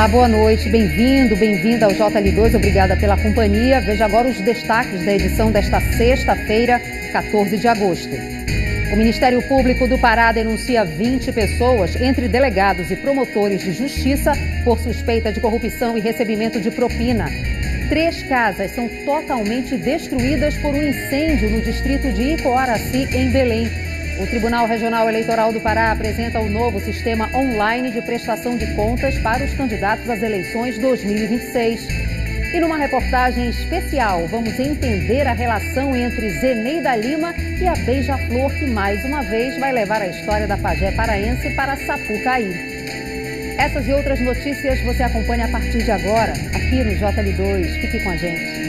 Olá, boa noite, bem-vinda ao JL2, obrigada pela companhia. Veja agora os destaques da edição desta sexta-feira, 14 de agosto. O Ministério Público do Pará denuncia 20 pessoas, entre delegados e promotores de justiça, por suspeita de corrupção e recebimento de propina. 3 casas são totalmente destruídas por um incêndio no distrito de Icoaraci, em Belém. O Tribunal Regional Eleitoral do Pará apresenta o novo sistema online de prestação de contas para os candidatos às eleições 2026. E numa reportagem especial, vamos entender a relação entre Zeneida Lima e a Beija-Flor, que mais uma vez vai levar a história da pajé paraense para Sapucaí. Essas e outras notícias você acompanha a partir de agora, aqui no JL2. Fique com a gente.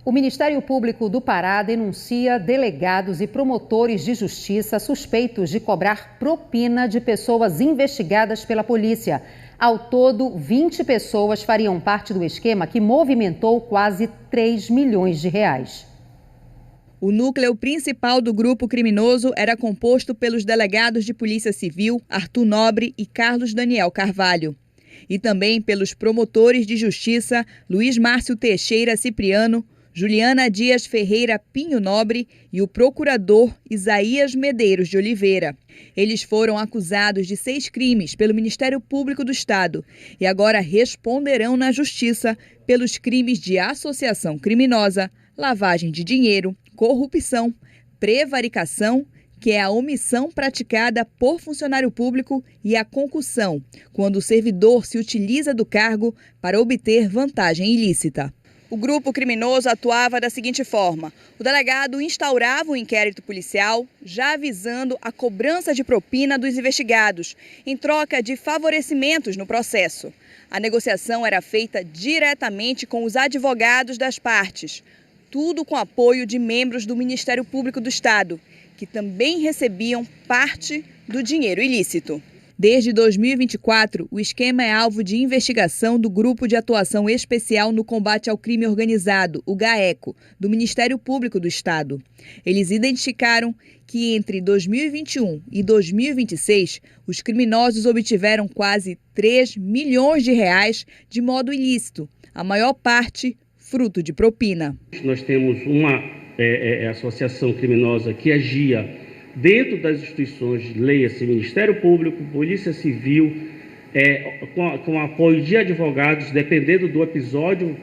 O Ministério Público do Pará denuncia delegados e promotores de justiça suspeitos de cobrar propina de pessoas investigadas pela polícia. Ao todo, 20 pessoas fariam parte do esquema que movimentou quase 3 milhões de reais. O núcleo principal do grupo criminoso era composto pelos delegados de Polícia Civil, Arthur Nobre e Carlos Daniel Carvalho. E também pelos promotores de justiça, Luiz Márcio Teixeira Cipriano, Juliana Dias Ferreira Pinho Nobre e o procurador Isaías Medeiros de Oliveira. Eles foram acusados de 6 crimes pelo Ministério Público do Estado e agora responderão na Justiça pelos crimes de associação criminosa, lavagem de dinheiro, corrupção, prevaricação, que é a omissão praticada por funcionário público, e a concussão, quando o servidor se utiliza do cargo para obter vantagem ilícita. O grupo criminoso atuava da seguinte forma: o delegado instaurava o inquérito policial, já avisando a cobrança de propina dos investigados, em troca de favorecimentos no processo. A negociação era feita diretamente com os advogados das partes, tudo com apoio de membros do Ministério Público do Estado, que também recebiam parte do dinheiro ilícito. Desde 2024, o esquema é alvo de investigação do Grupo de Atuação Especial no Combate ao Crime Organizado, o GAECO, do Ministério Público do Estado. Eles identificaram que entre 2021 e 2026, os criminosos obtiveram quase 3 milhões de reais de modo ilícito, a maior parte fruto de propina. Nós temos uma associação criminosa que agia dentro das instituições, leia-se Ministério Público, Polícia Civil, com apoio de advogados, dependendo do episódio,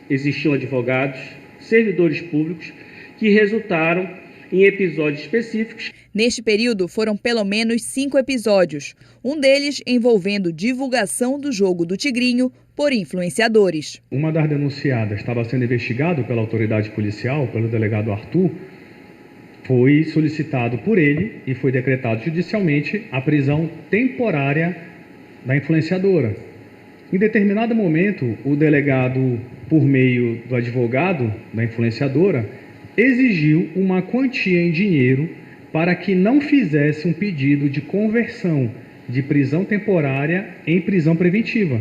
existiam advogados, servidores públicos, que resultaram em episódios específicos. Neste período foram pelo menos 5 episódios, um deles envolvendo divulgação do jogo do Tigrinho por influenciadores. Uma das denunciadas estava sendo investigado pela autoridade policial, pelo delegado Arthur. Foi solicitado por ele e foi decretado judicialmente a prisão temporária da influenciadora. Em determinado momento, o delegado, por meio do advogado da influenciadora, exigiu uma quantia em dinheiro para que não fizesse um pedido de conversão de prisão temporária em prisão preventiva.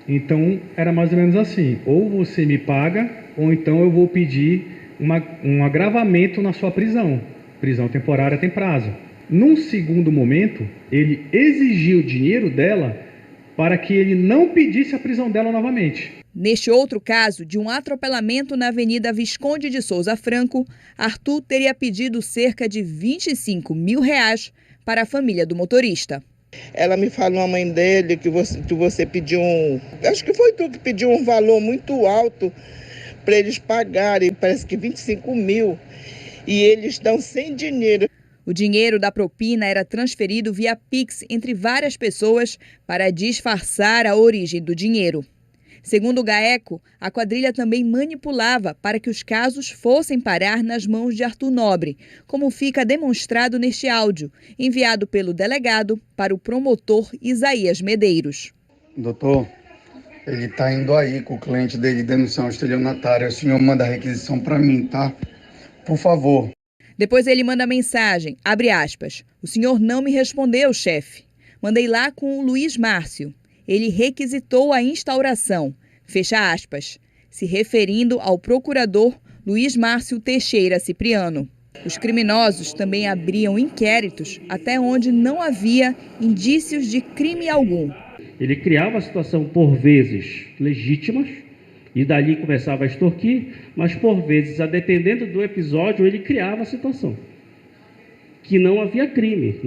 Então, era mais ou menos assim: ou você me paga, ou então eu vou pedir um agravamento na sua prisão. Prisão temporária tem prazo. Num segundo momento, ele exigiu dinheiro dela para que ele não pedisse a prisão dela novamente. Neste outro caso, de um atropelamento na Avenida Visconde de Souza Franco, Arthur teria pedido cerca de 25 mil reais para a família do motorista. Ela me falou, a mãe dele, que você pediu acho que foi tu que pediu um valor muito alto para eles pagarem, parece que 25 mil, e eles estão sem dinheiro. O dinheiro da propina era transferido via Pix entre várias pessoas para disfarçar a origem do dinheiro. Segundo o GAECO, a quadrilha também manipulava para que os casos fossem parar nas mãos de Arthur Nobre, como fica demonstrado neste áudio, enviado pelo delegado para o promotor Isaías Medeiros. Doutor, ele está indo aí com o cliente dele denunciar um estelionatário. O senhor manda a requisição para mim, tá? Por favor. Depois ele manda a mensagem, abre aspas: o senhor não me respondeu, chefe. Mandei lá com o Luiz Márcio. Ele requisitou a instauração, fecha aspas. se referindo ao procurador Luiz Márcio Teixeira Cipriano. Os criminosos também abriam inquéritos até onde não havia indícios de crime algum. Ele criava a situação, por vezes, legítimas, e dali começava a extorquir, mas por vezes, a dependendo do episódio, ele criava a situação. Que não havia crime,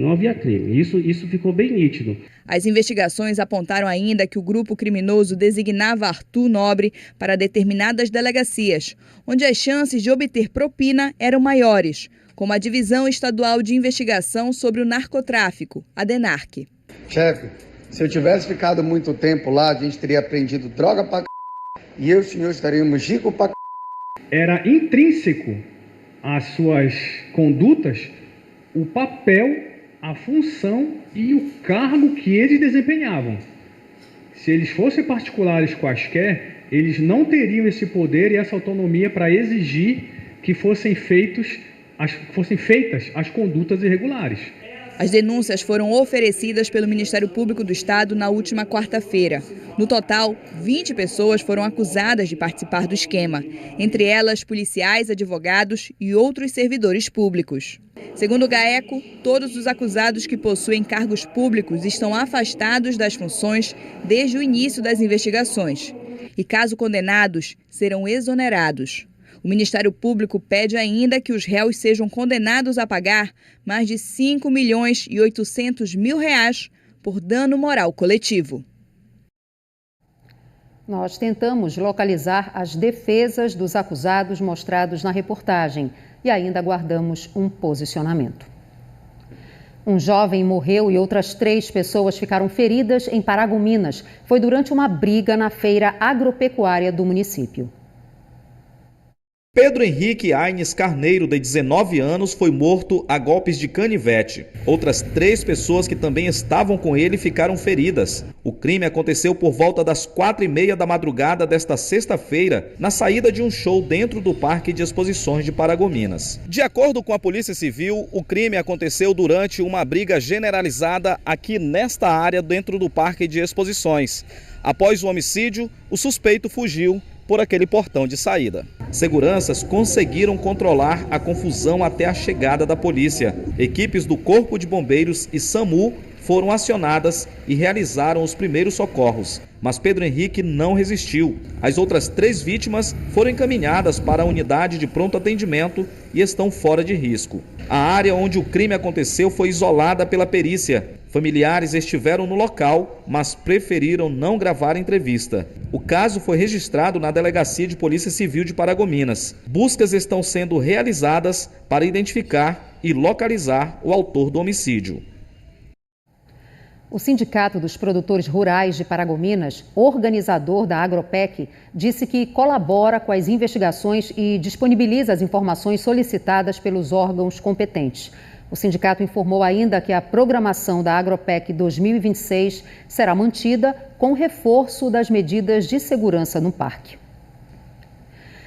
Isso ficou bem nítido. As investigações apontaram ainda que o grupo criminoso designava Arthur Nobre para determinadas delegacias, onde as chances de obter propina eram maiores, como a Divisão Estadual de Investigação sobre o Narcotráfico, a DENARC. Chefe, se eu tivesse ficado muito tempo lá, a gente teria apreendido droga pra c... e eu e o senhor estaríamos ricos pra c... Era intrínseco às suas condutas o papel, a função e o cargo que eles desempenhavam. Se eles fossem particulares quaisquer, eles não teriam esse poder e essa autonomia para exigir que fossem feitas as condutas irregulares. As denúncias foram oferecidas pelo Ministério Público do Estado na última quarta-feira. No total, 20 pessoas foram acusadas de participar do esquema, entre elas policiais, advogados e outros servidores públicos. Segundo o GAECO, todos os acusados que possuem cargos públicos estão afastados das funções desde o início das investigações. E, caso condenados, serão exonerados. O Ministério Público pede ainda que os réus sejam condenados a pagar mais de R$ 5.800.000 por dano moral coletivo. Nós tentamos localizar as defesas dos acusados mostrados na reportagem e ainda aguardamos um posicionamento. Um jovem morreu e outras 3 pessoas ficaram feridas em Paragominas. Foi durante uma briga na feira agropecuária do município. Pedro Henrique Aines Carneiro, de 19 anos, foi morto a golpes de canivete. Outras 3 pessoas que também estavam com ele ficaram feridas. O crime aconteceu por volta das 4h30 da madrugada desta sexta-feira, na saída de um show dentro do Parque de Exposições de Paragominas. De acordo com a Polícia Civil, o crime aconteceu durante uma briga generalizada aqui nesta área dentro do Parque de Exposições. Após o homicídio, o suspeito fugiu por aquele portão de saída. Seguranças conseguiram controlar a confusão até a chegada da polícia. Equipes do Corpo de Bombeiros e SAMU foram acionadas e realizaram os primeiros socorros, mas Pedro Henrique não resistiu. As outras 3 vítimas foram encaminhadas para a unidade de pronto atendimento e estão fora de risco. A área onde o crime aconteceu foi isolada pela perícia. Familiares estiveram no local, mas preferiram não gravar a entrevista. O caso foi registrado na Delegacia de Polícia Civil de Paragominas. Buscas estão sendo realizadas para identificar e localizar o autor do homicídio. O Sindicato dos Produtores Rurais de Paragominas, organizador da Agropec, disse que colabora com as investigações e disponibiliza as informações solicitadas pelos órgãos competentes. O sindicato informou ainda que a programação da Agropec 2026 será mantida com reforço das medidas de segurança no parque.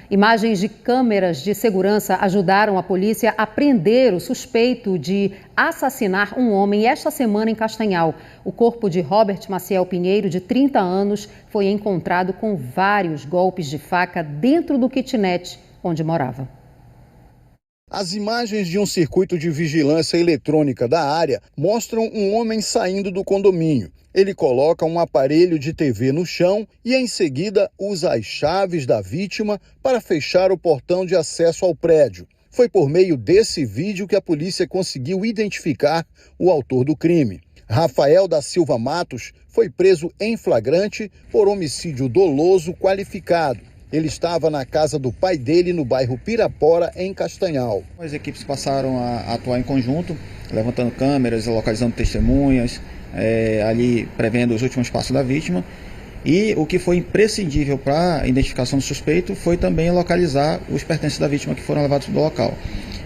Imagens de câmeras de segurança ajudaram a polícia a prender o suspeito de assassinar um homem esta semana em Castanhal. O corpo de Robert Maciel Pinheiro, de 30 anos, foi encontrado com vários golpes de faca dentro do kitnet onde morava. As imagens de um circuito de vigilância eletrônica da área mostram um homem saindo do condomínio. Ele coloca um aparelho de TV no chão e, em seguida, usa as chaves da vítima para fechar o portão de acesso ao prédio. Foi por meio desse vídeo que a polícia conseguiu identificar o autor do crime. Rafael da Silva Matos foi preso em flagrante por homicídio doloso qualificado. Ele estava na casa do pai dele, no bairro Pirapora, em Castanhal. As equipes passaram a atuar em conjunto, levantando câmeras, localizando testemunhas, ali prevendo os últimos passos da vítima. E o que foi imprescindível para a identificação do suspeito foi também localizar os pertences da vítima que foram levados do local.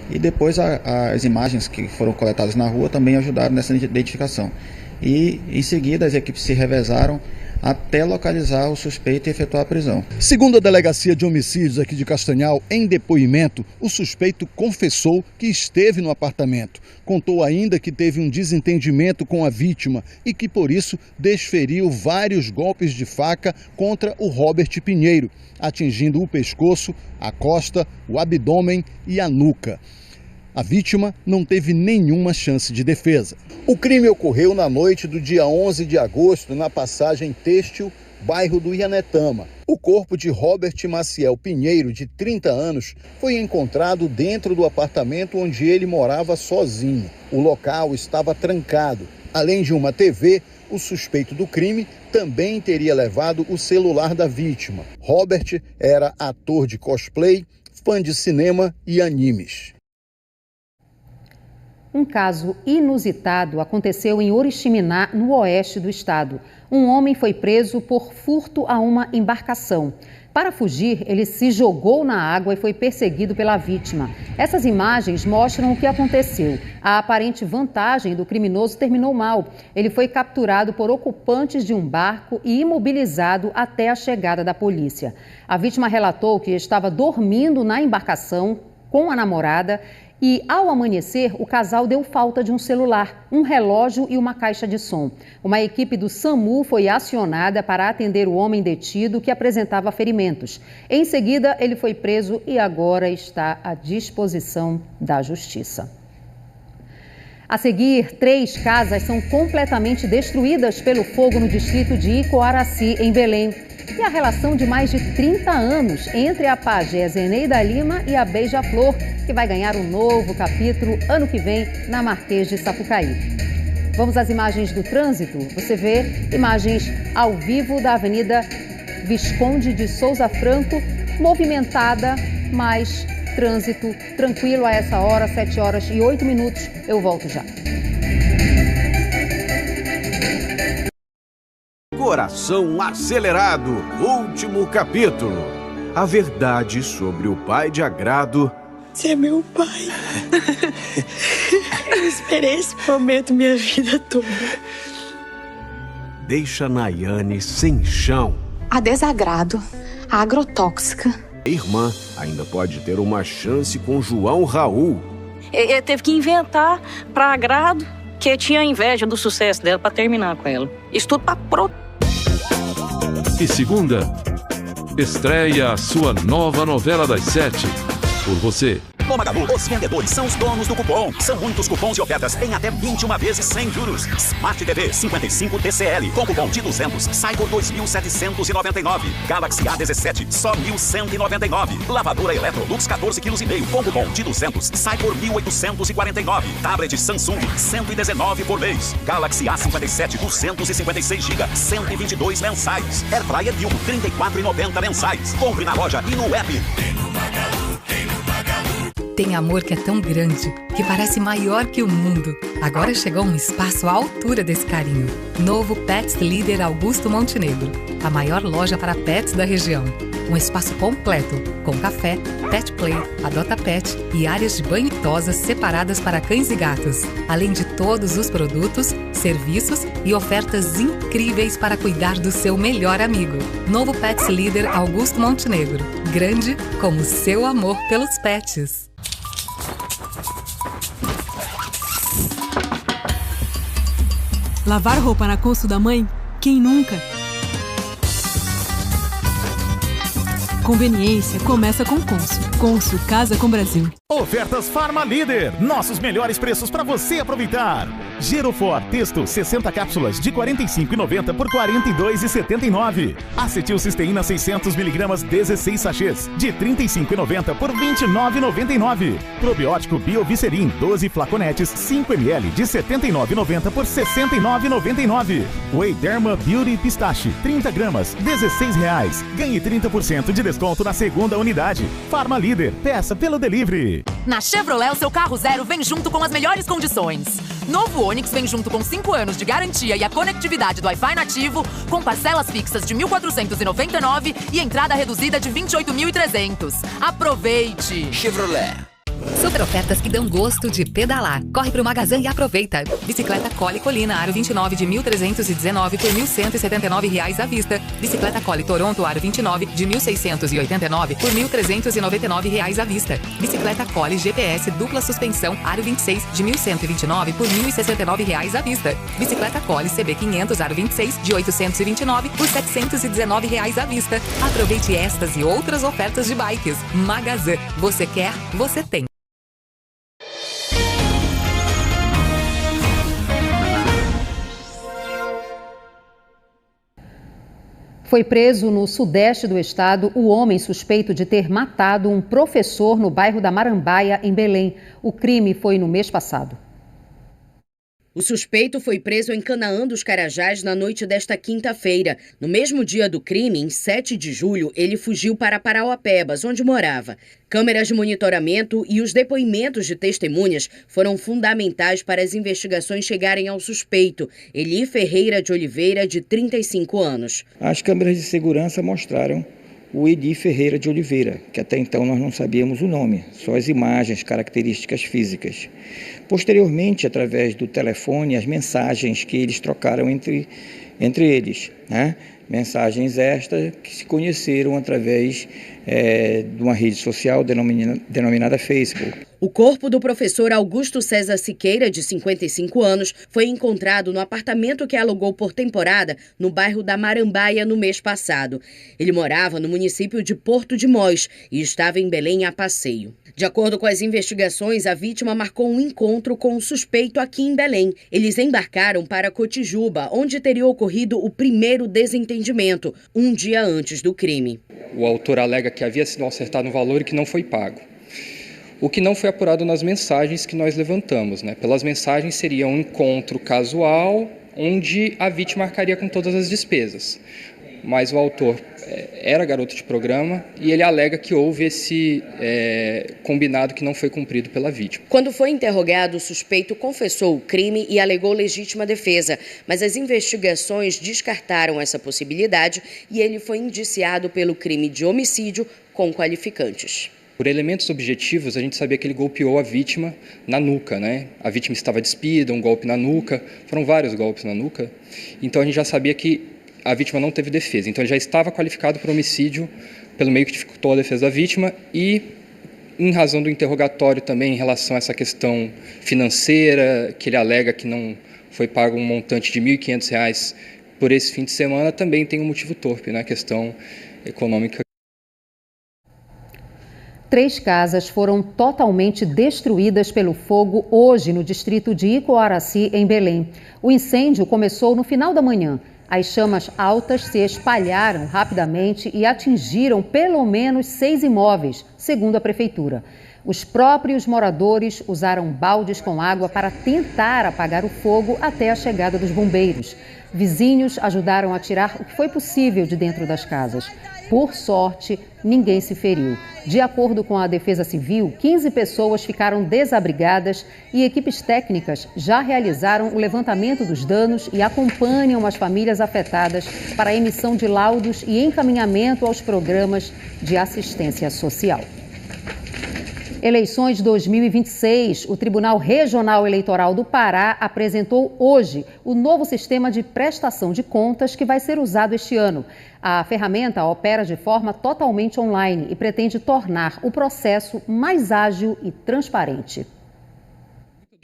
E depois as imagens que foram coletadas na rua também ajudaram nessa identificação. E em seguida as equipes se revezaram até localizar o suspeito e efetuar a prisão. Segundo a Delegacia de Homicídios aqui de Castanhal, em depoimento, o suspeito confessou que esteve no apartamento. Contou ainda que teve um desentendimento com a vítima e que, por isso, desferiu vários golpes de faca contra o Robert Pinheiro, atingindo o pescoço, a costa, o abdômen e a nuca. A vítima não teve nenhuma chance de defesa. O crime ocorreu na noite do dia 11 de agosto, na passagem Têxtil, bairro do Ianetama. O corpo de Robert Maciel Pinheiro, de 30 anos, foi encontrado dentro do apartamento onde ele morava sozinho. O local estava trancado. Além de uma TV, o suspeito do crime também teria levado o celular da vítima. Robert era ator de cosplay, fã de cinema e animes. Um caso inusitado aconteceu em Oriximiná, no oeste do estado. Um homem foi preso por furto a uma embarcação. Para fugir, ele se jogou na água e foi perseguido pela vítima. Essas imagens mostram o que aconteceu. A aparente vantagem do criminoso terminou mal. Ele foi capturado por ocupantes de um barco e imobilizado até a chegada da polícia. A vítima relatou que estava dormindo na embarcação com a namorada e, ao amanhecer, o casal deu falta de um celular, um relógio e uma caixa de som. Uma equipe do SAMU foi acionada para atender o homem detido que apresentava ferimentos. Em seguida, ele foi preso e agora está à disposição da Justiça. A seguir, 3 casas são completamente destruídas pelo fogo no distrito de Icoaraci, em Belém. E a relação de mais de 30 anos entre a pajé Zeneida Lima e a Beija-Flor, que vai ganhar um novo capítulo ano que vem na Marquês de Sapucaí. Vamos às imagens do trânsito. Você vê imagens ao vivo da Avenida Visconde de Souza Franco, movimentada, mas trânsito tranquilo a essa hora, 7h08. Eu volto já. Coração Acelerado, último capítulo. A verdade sobre o pai de Agrado. Você é meu pai. Eu esperei esse momento minha vida toda. Deixa Nayane sem chão. A Desagrado, a agrotóxica. A irmã ainda pode ter uma chance com João Raul. Ele teve que inventar pra Agrado que tinha inveja do sucesso dela pra terminar com ela. Isso tudo pra E segunda, estreia a sua nova novela das 7, Por Você. No Magalu, os vendedores são os donos do cupom. São muitos cupons e ofertas em até 21 vezes sem juros. Smart TV 55 TCL com cupom de 200 sai por 2.799. Galaxy A17 só 1.199. Lavadora Electrolux 14,5 kg com cupom de 200 sai por 1.849. Tablet Samsung 119 por mês. Galaxy A57 256 GB 122 mensais. Airfryer Dilma 34,90 mensais. Compre na loja e no app. Tem amor que é tão grande, que parece maior que o mundo. Agora chegou um espaço à altura desse carinho. Novo Pets Líder Augusto Montenegro. A maior loja para pets da região. Um espaço completo, com café, pet play, adota pet e áreas de banho e tosas separadas para cães e gatos. Além de todos os produtos, serviços e ofertas incríveis para cuidar do seu melhor amigo. Novo Pets Líder Augusto Montenegro. Grande como o seu amor pelos pets. Lavar roupa na Consul da mãe? Quem nunca? Conveniência começa com Consul. Consul casa com Brasil. Ofertas Farma Líder. Nossos melhores preços para você aproveitar. Gerofor Testo 60 cápsulas de 45,90 por 42,79. Acetilcisteína 600mg 16 sachês de 35,90 por 29,99. Probiótico Biovicerin 12 flaconetes 5 ml de 79,90 por 69,99. Whey Derma Beauty Pistache 30 gramas R$16. Ganhe 30% de desconto na segunda unidade. Farma Líder. Peça pelo delivery. Na Chevrolet, o seu carro zero vem junto com as melhores condições. Novo Onix vem junto com 5 anos de garantia e a conectividade do Wi-Fi nativo, com parcelas fixas de R$1.499 e entrada reduzida de R$28.300. Aproveite! Chevrolet. Super ofertas que dão gosto de pedalar. Corre pro Magazã e aproveita. Bicicleta Cole Colina Aro 29 de R$ 1.319 por R$ 1.179 à vista. Bicicleta Cole Toronto Aro 29 de R$ 1.689 por R$ 1.399 à vista. Bicicleta Cole GPS dupla suspensão Aro 26 de R$ 1.129 por R$ 1.069 à vista. Bicicleta Cole CB 500 Aro 26 de R$ 829 por R$ 719 à vista. Aproveite estas e outras ofertas de bikes. Magazã. Você quer, você tem. Foi preso no sudeste do estado o homem suspeito de ter matado um professor no bairro da Marambaia, em Belém. O crime foi no mês passado. O suspeito foi preso em Canaã dos Carajás na noite desta quinta-feira. No mesmo dia do crime, em 7 de julho, ele fugiu para Parauapebas, onde morava. Câmeras de monitoramento e os depoimentos de testemunhas foram fundamentais para as investigações chegarem ao suspeito, Eli Ferreira de Oliveira, de 35 anos. As câmeras de segurança mostraram o Eli Ferreira de Oliveira, que até então nós não sabíamos o nome, só as imagens, características físicas. Posteriormente, através do telefone, as mensagens que eles trocaram entre eles, né? Mensagens estas que se conheceram através de uma rede social denominada Facebook. O corpo do professor Augusto César Siqueira, de 55 anos, foi encontrado no apartamento que alugou por temporada no bairro da Marambaia no mês passado. Ele morava no município de Porto de Mós e estava em Belém a passeio. De acordo com as investigações, a vítima marcou um encontro com o suspeito aqui em Belém. Eles embarcaram para Cotijuba, onde teria ocorrido o primeiro desentendimento, um dia antes do crime. O autor alega que havia sido acertado um valor e que não foi pago. O que não foi apurado nas mensagens que nós levantamos, né? Pelas mensagens seria um encontro casual, onde a vítima arcaria com todas as despesas. Mas o autor era garoto de programa e ele alega que houve esse combinado que não foi cumprido pela vítima. Quando foi interrogado, o suspeito confessou o crime e alegou legítima defesa, mas as investigações descartaram essa possibilidade e ele foi indiciado pelo crime de homicídio com qualificantes. Por elementos objetivos, a gente sabia que ele golpeou a vítima na nuca, né? A vítima estava despida, um golpe na nuca, foram vários golpes na nuca, então a gente já sabia que a vítima não teve defesa, então ele já estava qualificado por homicídio pelo meio que dificultou a defesa da vítima e em razão do interrogatório também em relação a essa questão financeira, que ele alega que não foi pago um montante de R$ 1.500 por esse fim de semana, também tem um motivo torpe, né? A questão econômica. 3 casas foram totalmente destruídas pelo fogo hoje no distrito de Icoaraci, em Belém. O incêndio começou no final da manhã. As chamas altas se espalharam rapidamente e atingiram pelo menos 6 imóveis, segundo a prefeitura. Os próprios moradores usaram baldes com água para tentar apagar o fogo até a chegada dos bombeiros. Vizinhos ajudaram a tirar o que foi possível de dentro das casas. Por sorte, ninguém se feriu. De acordo com a Defesa Civil, 15 pessoas ficaram desabrigadas e equipes técnicas já realizaram o levantamento dos danos e acompanham as famílias afetadas para a emissão de laudos e encaminhamento aos programas de assistência social. Eleições 2026. O Tribunal Regional Eleitoral do Pará apresentou hoje o novo sistema de prestação de contas que vai ser usado este ano. A ferramenta opera de forma totalmente online e pretende tornar o processo mais ágil e transparente.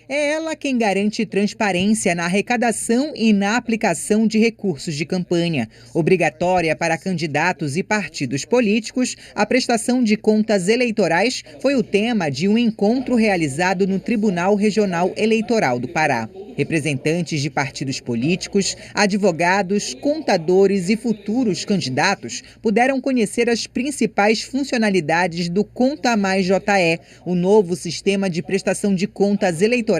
É ela quem garante transparência na arrecadação e na aplicação de recursos de campanha. Obrigatória para candidatos e partidos políticos, a prestação de contas eleitorais foi o tema de um encontro realizado no Tribunal Regional Eleitoral do Pará. Representantes de partidos políticos, advogados, contadores e futuros candidatos puderam conhecer as principais funcionalidades do Conta Mais JE, o novo sistema de prestação de contas eleitorais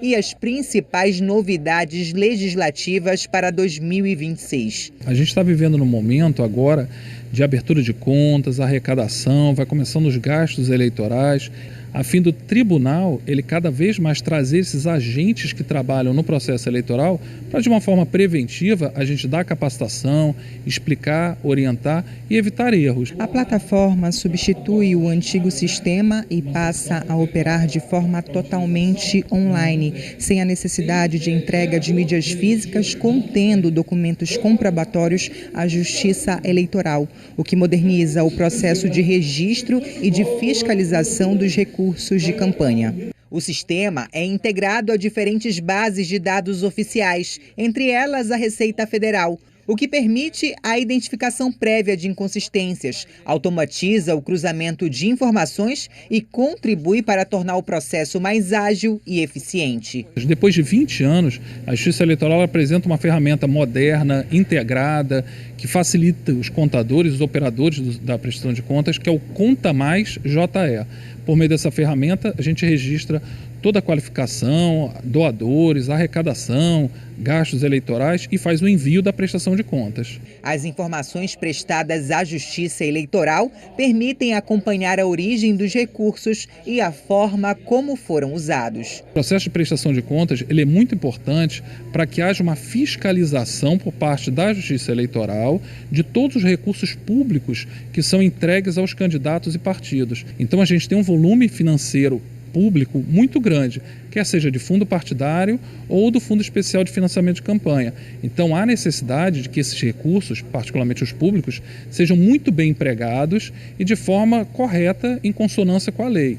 e as principais novidades legislativas para 2026. A gente está vivendo num momento agora de abertura de contas, arrecadação, vai começando os gastos eleitorais. a fim do tribunal ele cada vez mais trazer esses agentes que trabalham no processo eleitoral para, de uma forma preventiva, a gente dar capacitação, explicar, orientar e evitar erros. A plataforma substitui o antigo sistema e passa a operar de forma totalmente online, sem a necessidade de entrega de mídias físicas contendo documentos comprobatórios à Justiça Eleitoral, o que moderniza o processo de registro e de fiscalização dos recursos de campanha. O sistema é integrado a diferentes bases de dados oficiais, entre elas a Receita Federal, o que permite a identificação prévia de inconsistências, automatiza o cruzamento de informações e contribui para tornar o processo mais ágil e eficiente. Depois de 20 anos, a Justiça Eleitoral apresenta uma ferramenta moderna, integrada, que facilita os contadores, os operadores da prestação de contas, que é o Conta Mais JE. Por meio dessa ferramenta, a gente registra toda a qualificação, doadores, arrecadação, gastos eleitorais e faz o envio da prestação de contas. As informações prestadas à Justiça Eleitoral permitem acompanhar a origem dos recursos e a forma como foram usados. O processo de prestação de contas ele é muito importante para que haja uma fiscalização por parte da Justiça Eleitoral de todos os recursos públicos que são entregues aos candidatos e partidos. Então a gente tem um volume financeiro público muito grande, quer seja de fundo partidário ou do Fundo Especial de Financiamento de Campanha. Então há necessidade de que esses recursos, particularmente os públicos, sejam muito bem empregados e de forma correta, em consonância com a lei.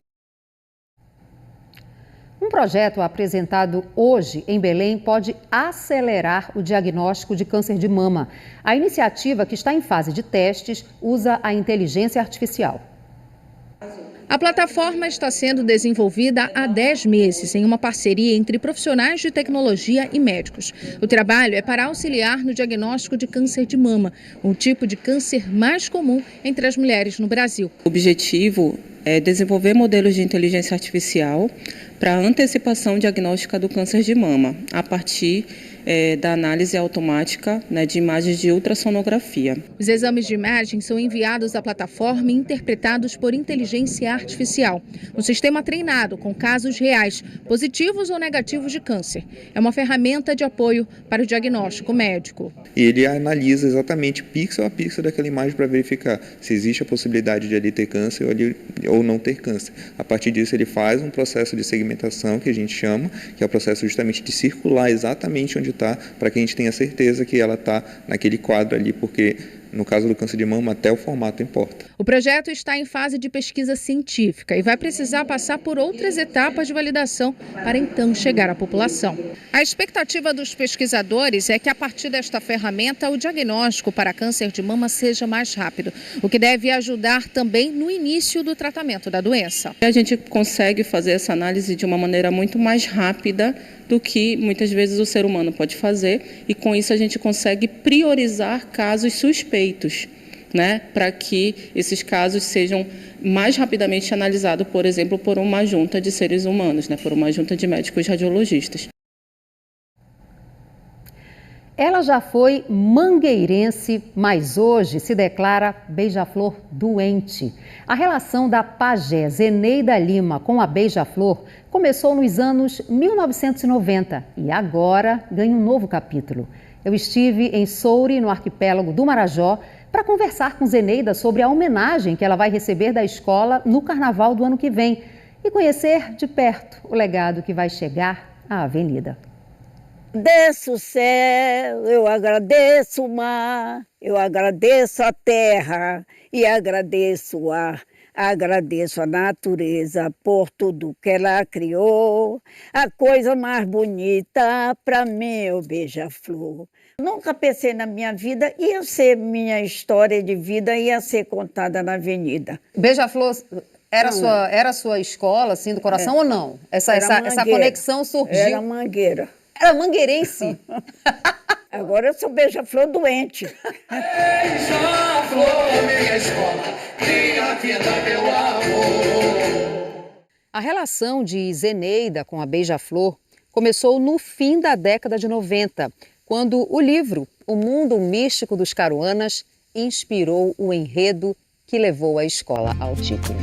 Um projeto apresentado hoje em Belém pode acelerar o diagnóstico de câncer de mama. A iniciativa, que está em fase de testes, usa a inteligência artificial. A plataforma está sendo desenvolvida há 10 meses em uma parceria entre profissionais de tecnologia e médicos. O trabalho é para auxiliar no diagnóstico de câncer de mama, um tipo de câncer mais comum entre as mulheres no Brasil. O objetivo é desenvolver modelos de inteligência artificial para antecipação diagnóstica do câncer de mama, a partir da análise automática de imagens de ultrassonografia. Os exames de imagem são enviados à plataforma e interpretados por inteligência artificial. Um sistema treinado com casos reais, positivos ou negativos de câncer. É uma ferramenta de apoio para o diagnóstico médico. E ele analisa exatamente pixel a pixel daquela imagem para verificar se existe a possibilidade de ali ter câncer ou não ter câncer. A partir disso ele faz um processo de segmentação que a gente chama, que é o processo justamente de circular exatamente onde está, para que a gente tenha certeza que ela está naquele quadro ali, porque no caso do câncer de mama até o formato importa. O projeto está em fase de pesquisa científica e vai precisar passar por outras etapas de validação para então chegar à população. A expectativa dos pesquisadores é que a partir desta ferramenta o diagnóstico para câncer de mama seja mais rápido, o que deve ajudar também no início do tratamento da doença. A gente consegue fazer essa análise de uma maneira muito mais rápida do que muitas vezes o ser humano pode fazer, e com isso a gente consegue priorizar casos suspeitos, para que esses casos sejam mais rapidamente analisados, por exemplo, por uma junta de seres humanos, por uma junta de médicos radiologistas. Ela já foi mangueirense, mas hoje se declara beija-flor doente. A relação da pajé Zeneida Lima com a beija-flor começou nos anos 1990 e agora ganha um novo capítulo. Eu estive em Soure, no arquipélago do Marajó, para conversar com Zeneida sobre a homenagem que ela vai receber da escola no carnaval do ano que vem e conhecer de perto o legado que vai chegar à avenida. Agradeço o céu, eu agradeço o mar, eu agradeço a terra e agradeço o ar. Agradeço a natureza por tudo que ela criou. A coisa mais bonita para mim é o beija-flor. Nunca pensei na minha vida, minha história de vida ia ser contada na avenida. Beija-flor era sua escola, assim, do coração ou não? Essa conexão surgiu? Era mangueira. Era mangueirense? Agora eu sou beija-flor doente. Beija-flor, minha escola, minha vida, meu amor. A relação de Zeneida com a beija-flor começou no fim da década de 90, quando o livro O Mundo Místico dos Caruanas inspirou o enredo que levou a escola ao título.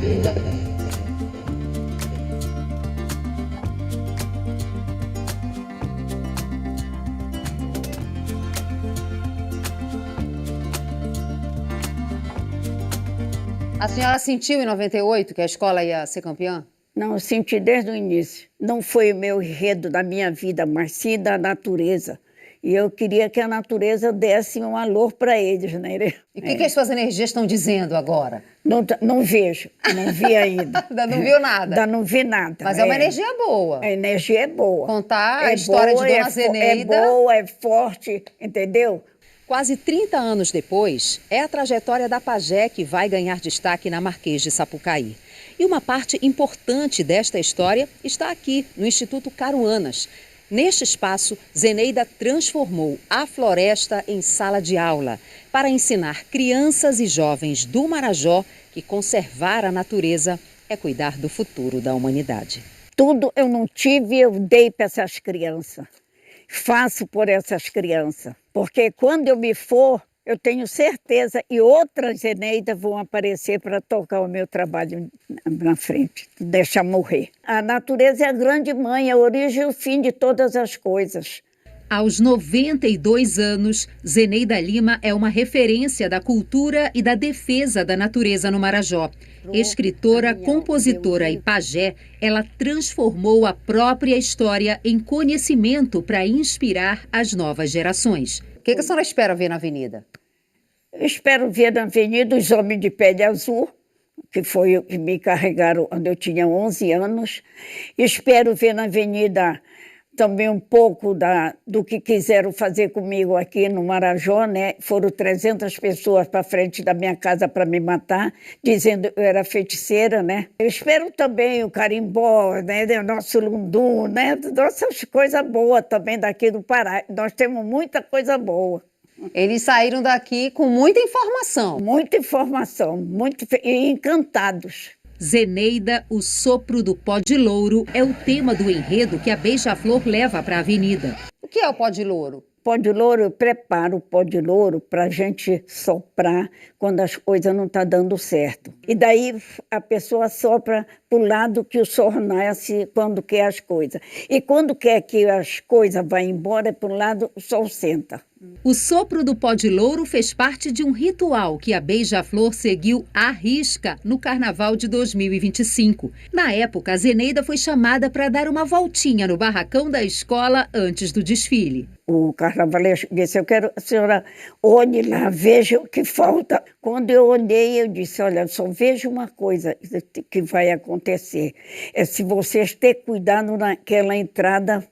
A senhora sentiu em 98 que a escola ia ser campeã? Não, eu senti desde o início. Não foi o meu enredo da minha vida, mas sim da natureza. E eu queria que a natureza desse um valor para eles, né? E o que as suas energias estão dizendo agora? Não vejo, não vi ainda. Ainda não viu nada? Ainda não vi nada. Mas é uma energia boa. A energia é boa. Contar a história de Dona Zeneida. É boa, é forte, entendeu? Quase 30 anos depois, é a trajetória da pajé que vai ganhar destaque na Marquês de Sapucaí. E uma parte importante desta história está aqui, no Instituto Caruanas. Neste espaço, Zeneida transformou a floresta em sala de aula para ensinar crianças e jovens do Marajó que conservar a natureza é cuidar do futuro da humanidade. Tudo eu não tive, eu dei para essas crianças. Faço por essas crianças, porque quando eu me for, eu tenho certeza e outras Zeneida vão aparecer para tocar o meu trabalho na frente, deixar morrer. A natureza é a grande mãe, a origem e o fim de todas as coisas. Aos 92 anos, Zeneida Lima é uma referência da cultura e da defesa da natureza no Marajó. Escritora, compositora e pajé, ela transformou a própria história em conhecimento para inspirar as novas gerações. O que a senhora espera ver na avenida? Eu espero ver na avenida os homens de pele azul, que foi o que me carregaram quando eu tinha 11 anos. Espero ver na avenida também um pouco do que quiseram fazer comigo aqui no Marajó, né? Foram 300 pessoas para frente da minha casa para me matar, dizendo que eu era feiticeira, né? Eu espero também o carimbó, né? O nosso lundu, né? Nossas coisas boas também daqui do Pará. Nós temos muita coisa boa. Eles saíram daqui com muita informação. Muita informação, e encantados. Zeneida, o sopro do pó de louro, é o tema do enredo que a Beija-Flor leva para a avenida. O que é o pó de louro? Pó de louro, eu preparo o pó de louro para a gente soprar quando as coisas não estão dando certo. E daí a pessoa sopra para o lado que o sol nasce quando quer as coisas. E quando quer que as coisas vá embora, para o lado o sol senta. O sopro do pó de louro fez parte de um ritual que a Beija-Flor seguiu à risca no Carnaval de 2025. Na época, a Zeneida foi chamada para dar uma voltinha no barracão da escola antes do desfile. O carnavalesco disse, eu quero que a senhora olhe lá, veja o que falta. Quando eu olhei, eu disse, olha, só vejo uma coisa que vai acontecer. É se vocês terem cuidado naquela entrada,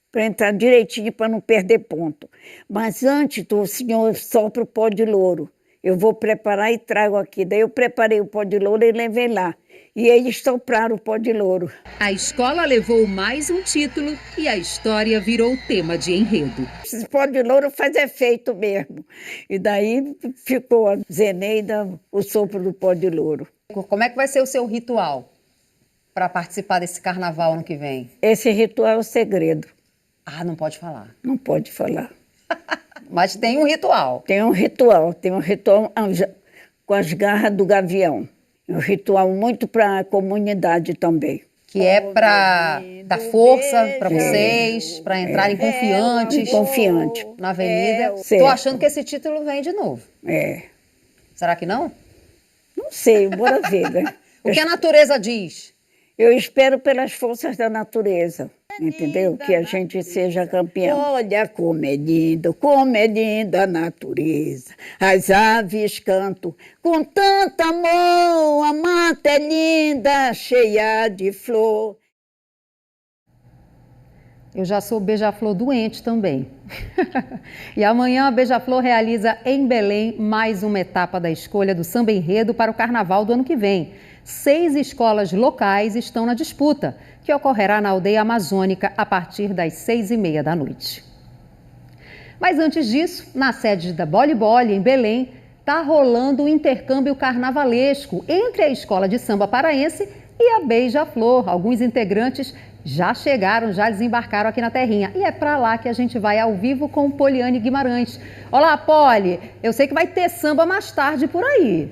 para entrar direitinho, para não perder ponto. Mas antes do senhor sopra o pó de louro. Eu vou preparar e trago aqui. Daí eu preparei o pó de louro e levei lá. E eles sopraram o pó de louro. A escola levou mais um título e a história virou tema de enredo. Esse pó de louro faz efeito mesmo. E daí ficou a Zeneida, o sopro do pó de louro. Como é que vai ser o seu ritual para participar desse carnaval ano que vem? Esse ritual é o segredo. Ah, não pode falar. Não pode falar. Mas tem um ritual. Tem um ritual com as garras do gavião. É um ritual muito para a comunidade também. Que é para dar força para vocês, para entrarem confiantes. Confiante. Na avenida. Estou achando que esse título vem de novo. Será que não? Não sei, bora ver, né? O que a natureza diz? Eu espero pelas forças da natureza. Entendeu? Que a gente seja campeão. Olha como é linda a natureza. As aves cantam com tanto amor. A mata é linda, cheia de flor. Eu já sou Beija-Flor doente também. E amanhã a Beija-Flor realiza em Belém mais uma etapa da escolha do samba enredo para o carnaval do ano que vem. 6 escolas locais estão na disputa, que ocorrerá na aldeia amazônica a partir das 6h30 da noite. Mas antes disso, na sede da Boli Boli, em Belém, está rolando um intercâmbio carnavalesco entre a escola de samba paraense e a Beija-Flor. Alguns integrantes já chegaram, já desembarcaram aqui na terrinha. E é para lá que a gente vai ao vivo com Poliane Guimarães. Olá, Poli! Eu sei que vai ter samba mais tarde por aí.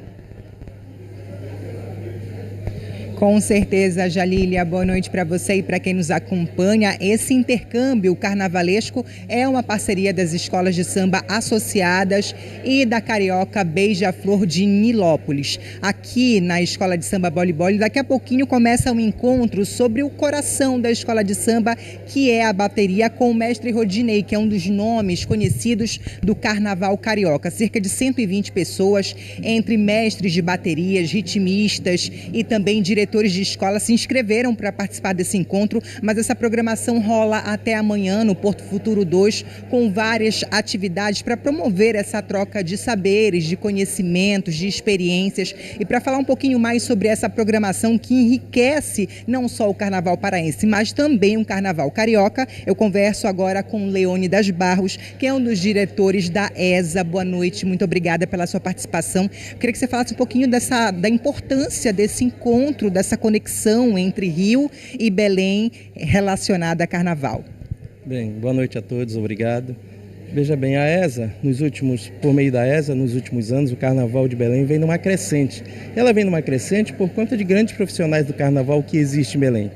Com certeza, Jalília, boa noite para você e para quem nos acompanha. Esse intercâmbio carnavalesco é uma parceria das escolas de samba associadas e da carioca Beija-Flor de Nilópolis. Aqui na Escola de Samba Boli Boli, daqui a pouquinho começa um encontro sobre o coração da escola de samba, que é a bateria, com o mestre Rodinei, que é um dos nomes conhecidos do carnaval carioca. Cerca de 120 pessoas, entre mestres de baterias, ritmistas e também diretores de escola se inscreveram para participar desse encontro, mas essa programação rola até amanhã no Porto Futuro 2, com várias atividades para promover essa troca de saberes, de conhecimentos, de experiências. E para falar um pouquinho mais sobre essa programação que enriquece não só o carnaval paraense, mas também o carnaval carioca, eu converso agora com Leônidas Barros, que é um dos diretores da ESA. Boa noite, muito obrigada pela sua participação. Eu queria que você falasse um pouquinho da importância desse encontro, dessa conexão entre Rio e Belém relacionada a carnaval. Bem, boa noite a todos, obrigado. Veja bem, a ESA, por meio da ESA, nos últimos anos, o Carnaval de Belém vem numa crescente. Ela vem numa crescente por conta de grandes profissionais do carnaval que existem em Belém.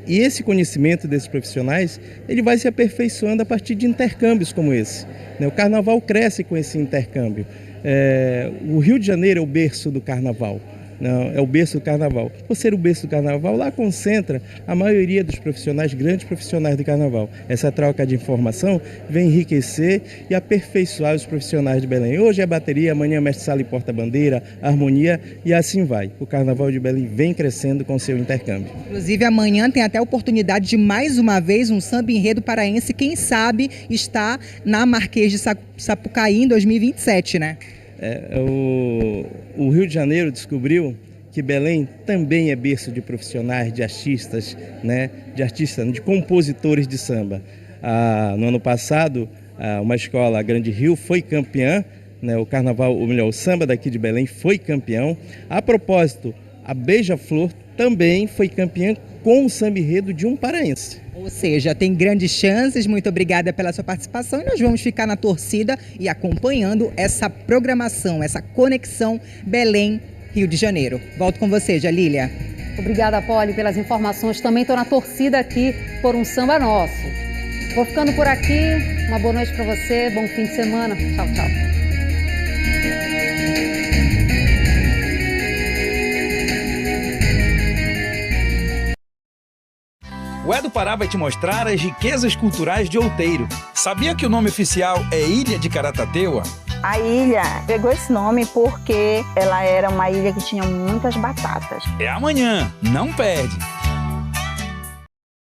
E esse conhecimento desses profissionais, ele vai se aperfeiçoando a partir de intercâmbios como esse. O carnaval cresce com esse intercâmbio. O Rio de Janeiro é o berço do carnaval. Não, é o berço do carnaval. Por ser o berço do carnaval, lá concentra a maioria dos profissionais, grandes profissionais do carnaval. Essa troca de informação vem enriquecer e aperfeiçoar os profissionais de Belém. Hoje é bateria, amanhã mestre sala e porta-bandeira, harmonia e assim vai. O carnaval de Belém vem crescendo com seu intercâmbio. Inclusive amanhã tem até a oportunidade de mais uma vez um samba enredo paraense, quem sabe está na Marquês de Sapucaí em 2027, né? O Rio de Janeiro descobriu que Belém também é berço de profissionais, de artistas, né? De compositores de samba. No ano passado, uma escola, a Grande Rio, foi campeã, né? O samba daqui de Belém foi campeão. A propósito, a Beija-Flor também foi campeã com o samba enredo de um paraense. Ou seja, tem grandes chances. Muito obrigada pela sua participação e nós vamos ficar na torcida e acompanhando essa programação, essa conexão Belém-Rio de Janeiro. Volto com você, Jalília. Obrigada, Poli, pelas informações. Também estou na torcida aqui por um samba nosso. Vou ficando por aqui. Uma boa noite para você, bom fim de semana. Tchau, tchau. O É do Pará vai te mostrar as riquezas culturais de Outeiro. Sabia que o nome oficial é Ilha de Caratateua? A ilha pegou esse nome porque ela era uma ilha que tinha muitas batatas. É amanhã, não perde!